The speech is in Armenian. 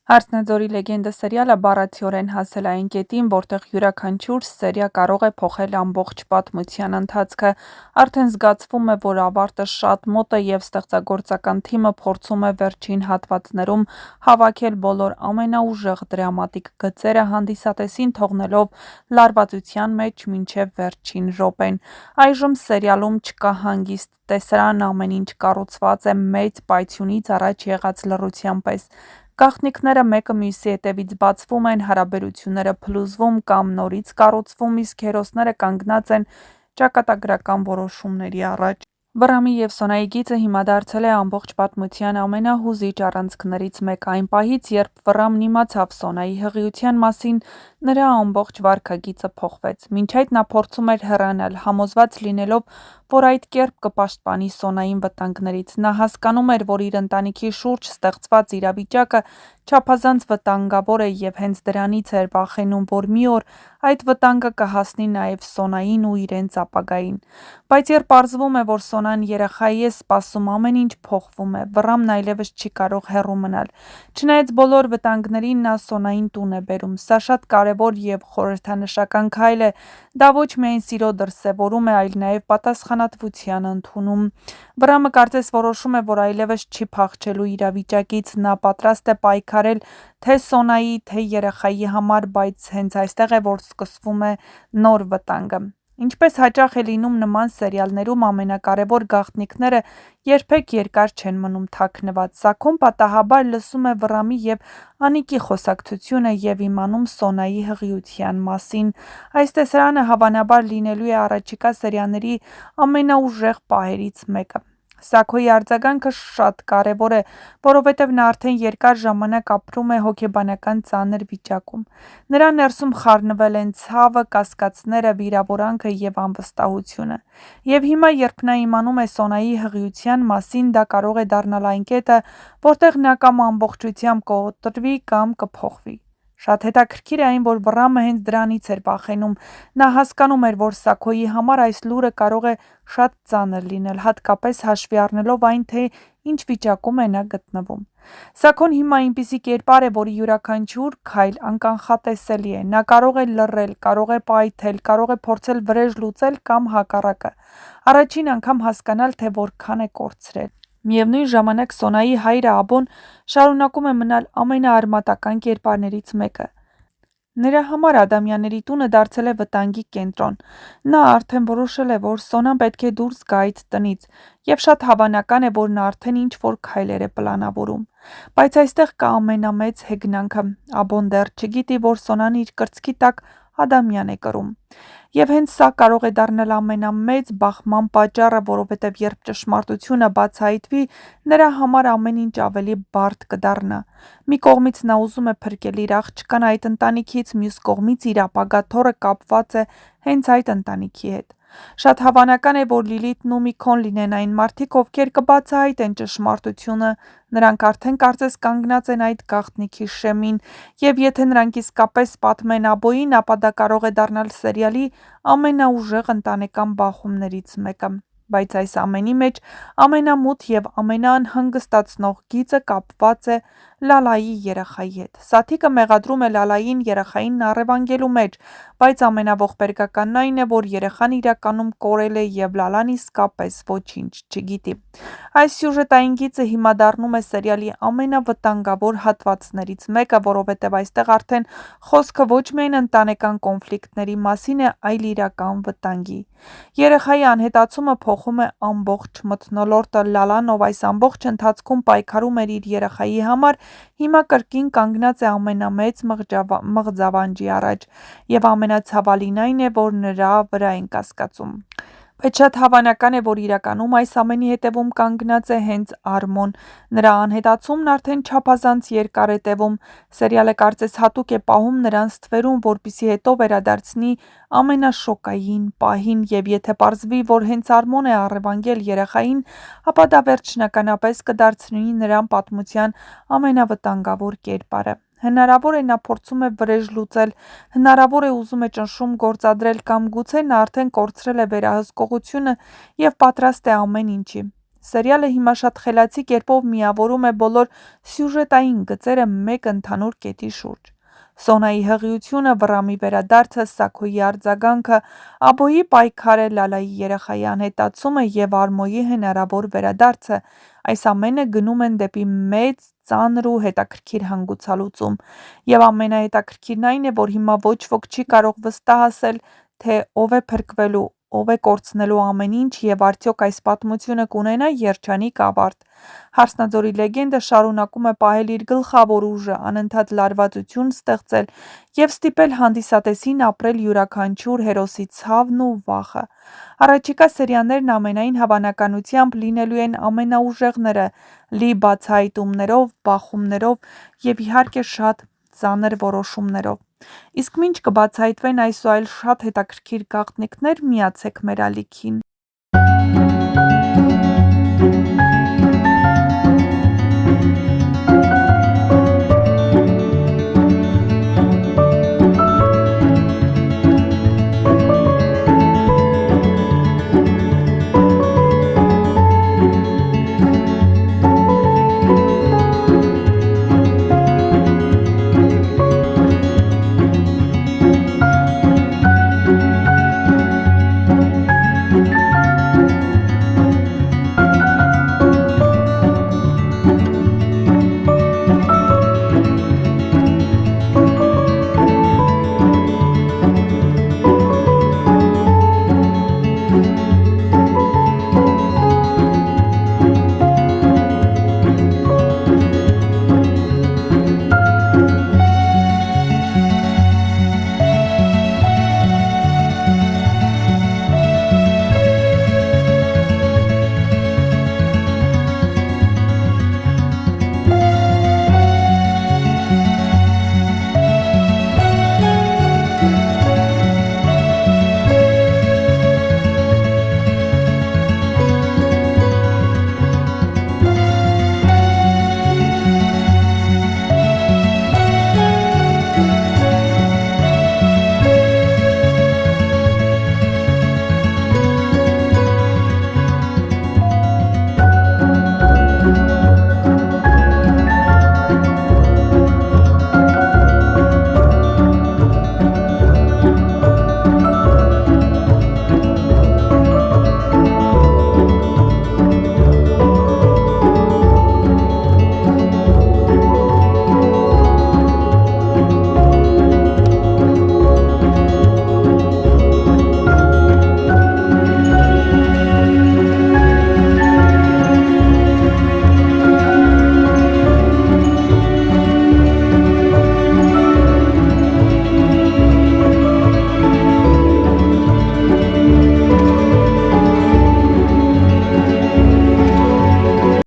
Հարսնաձորի լեգենդը սերիալը բառացիորեն հասել է այն կետին, որտեղ յուրաքանչյուր սերիա կարող է փոխել ամբողջ պատմության ընթացքը։ Արդեն զգացվում է, որ ավարտը շատ մոտ է և ստեղծագործական թիմը փորձում է վերջին հատվածներում հավաքել բոլոր ամենաուժեղ դրամատիկ գծերը հանդիսատեսին թողնելով լարվածության մեջ մինչև վերջին րոպեն։ Այժմ սերիալում չկա հանգիստ տեսարան, ամեն ինչ կառուցված է մեծ պայթյունից առաջ եղած լռության պես։ Գաղտնիքները մեկը մյուսի հետևից բացվում են, հարաբերությունները փլուզվում կամ նորից կառուցվում, իսկ հերոսները կանգնած են ճակատագրական որոշումների առաջ։ Վռամի և Սոնայի գիծը հիմա դարձել է ամբողջ պատմության ամենահուզիչ առանցքներից մեկը։ Այն պահից, երբ Վռամն իմացավ Սոնայի հղիության մասին, նրա ամբողջ վարքագիծը փոխվեց։ Մինչ այդ նա փորձում էր հեռանալ, համոզված լինելով, որ այդ կերպ կպաշտպանի Սոնային վտանգներից։ Նա հասկանում էր, որ իր ընտանիքի շուրջ ստեղծված իրավիճակը չափազանց վտանգավոր է և հենց դրանից էր վախենում, որ մի օր այդ վտանգը կհասնի նաև Սոնային ու իրենց ապագային։ Բայց երբ պարզվում է, որ Սոնան երեխայի է սպասում, ամեն ինչ փոխվում է։ Վռամն այլևս չի կարող հեռու մնալ։ Չնայած բոլոր վտանգներին, նա Սոնային տուն է բերում։ Սա շատ կարևոր և խորհրդանշական քայլ է։ Դա ոչ միայն սիրո դրսևորում է, այլ նաև պատասխանատվության ընդունում։ Վռամը կարծես որոշում է, որ այլևս չի փախչելու իրավիճակից։ Նա պատրաստ է պայքարել թե Սոնայի, թե երեխայի համար, բայց հենց այստեղ է, որ սկսվում է նոր վտանգը։ Ինչպես հաճախ է լինում նման սերիալներում, ամենակարևոր գաղտնիքները երբեք երկար չեն մնում թաքնված։ Սաքոն պատահաբար լսում է Վռամի և Անիկի խոսակցությունը և իմանում Սոնայի հղիության մասին։ Այս տեսարանը հավանաբար լինելու է առաջիկա սերիաների ամենաուժեղ պահերից մեկը։ Սաքոյի արձագանքը շատ կարևոր է, որովհետև նա արդեն երկար ժամանակ ապրում է հոգեբանական ծանր վիճակում։ Նրա ներսում խառնվել են ցավը, կասկածները, վիրավորանքը և անվստահությունը։ Եվ հիմա, երբ նա իմանում է Սոնայի հղիության մասին, դա կարող է դառնալ այն կետը, որտեղ նա կամ ամբողջությամբ կկոտրվի, կամ կփոխվի։ Շատ հետաքրքիր է այն, որ Վռամը հենց դրանից էր վախենում։ Նա հասկանում էր, որ Սաքոյի համար այս լուրը կարող է շատ ծանր լինել, հատկապես հաշվի առնելով այն, թե ինչ վիճակում է նա գտնվում։ Սաքոն հիմա այնպիսի կերպար է, որի յուրաքանչյուր քայլ անկանխատեսելի է։ Նա կարող է լռել, կարող է պայթել, կարող է փորձել վրեժ լուծել կամ հակառակը։ Առաջին անգամ հասկանալ, թե որքան է կորցրել։ Միևնույն ժամանակ Սոնայի հայրը Աբոն շարունակում է մնալ ամենաարմատական կերպարներից մեկը։ Նրա համար Ադամյանների տունը դարձել է վտանգի կենտրոն։ Նա արդեն որոշել է, որ Սոնան պետք է դուրս գա այդ տնից, և շատ հավանական է, որ նա արդեն ինչ-որ քայլեր է պլանավորում։ Բայց այստեղ կա ամենամեծ հեգնանքը։ Աբոն դեռ չգիտի, որ Սոնան իր կրծքի տակ Ադամյան է կրում։ Եվ հենց սա կարող է դառնալ ամենամեծ բախման պատճառը, որովհետև երբ ճշմարտությունը բացահայտվի, նրա համար ամեն ինչ ավելի բարդ կդառնա։ Մի կողմից նա ուզում է փրկել իր աղջկան այդ ընտանիքից, մյուս կողմից իր ապագա թոռը կապված է հենց այդ ընտանիքի հետ։ Շատ հավանական է, որ Լիլիթն ու Միքոն լինեն այն մարդիկ, ովքեր կբացահայտեն ճշմարտությունը։ Նրանք արդեն կարծես կանգնած են այդ գաղտնիքի շեմին, և եթե նրանք իսկապես պատմեն Աբոյին, ապա դա կարող է դառնալ սերիալի ամենաուժեղ ընտանեկան բախումներից մեկը։ Բայց այս ամենի մեջ ամենամութ և ամենաանհանգստացնող գիծը կապված է Լալայի երեխայի հետ։ Սաթիկը մեղադրում է Լալային երեխային առևանգելու մեջ, բայց ամենաողբերգականն այն է, որ երեխան իրականում կորել է, և Լալան իսկապես ոչինչ չգիտի։ Այս սյուժետային գիծը հիմա դառնում է սերիալի ամենավտանգավոր հատվածներից մեկը, որովհետև այստեղ արդեն խոսքը ոչ միայն ընտանեկան կոնֆլիկտների մասին է, այլ իրական վտանգի։ Երեխայի անհետացումը փոխում է ամբողջ մթնոլորտը։ Լալան, ով այս ամբողջ ընթացքում պայքարում էր իր երեխայի համար, հիմա կրկին կանգնած է ամենամեծ մղձավանջի առաջ, և ամենացավալին այն է, որ նրա վրա են կասկածում։ Բայց շատ հավանական է, որ իրականում այս ամենի հետևում կանգնած է հենց Արմոն։ Նրա անհետացումն արդեն չափազանց երկար է տևում։ Սերիալը կարծես հատուկ է պահում նրան ստվերում, որպեսզի հետո վերադարձնի ամենաշոկային պահին, և եթե պարզվի, որ հենց Արմոն է առևանգել երեխային, ապա դա վերջնականապես կդարձնի նրան պատմության ամենավտանգավոր կերպարը։ Հնարավոր է նա փորձում է վրեժ լուծել, հնարավոր է ուզում է ճնշում գործադրել, կամ գուցե նա արդեն կորցրել է վերահսկողությունը և պատրաստ է ամեն ինչի։ Սերիալը հիմա շատ խելացի կերպով միավորում է բոլոր սյուժետային գծերը մեկ ընդհանուր կետի շուրջ։ Սոնայի հղիությունը, Վռամի վերադարձը, Սաքոյի արձագանքը, Աբոյի պայքարը, Լալայի երեխայի անհետացումը և Արմոյի հնարավոր վերադարձը, այս ամենը գնում են դեպի մեծ, ծանր ու հետաքրքիր հանգուցալուծում, և ամենահետաքրքիրն այն է, որ հիմա ոչ ոք չի կարող վստահ ասել, թե ով է փրկվելու, ով է կորցնելու ամեն ինչ և արդյոք այս պատմությունը կունենա երջանիկ ավարտ։ Հարսնաձորի լեգենդը շարունակում է պահել իր գլխավոր ուժը, անընդհատ լարվածություն ստեղծել և ստիպել հանդիսատեսին ապրել յուրաքանչյուր հերոսի ցավն ու վախը։ Առաջիկա սերիաներն ամենայն հավանականությամբ լինելու են ամենաուժեղները՝ լի բացահայտումներով, բախումներով և իհարկե շատ ծանր որոշումներով։ Իսկ մինչ կբացահայտվեն այս ու այլ շատ հետաքրքիր գաղտնիքներ, միացեք մեր ալիքին։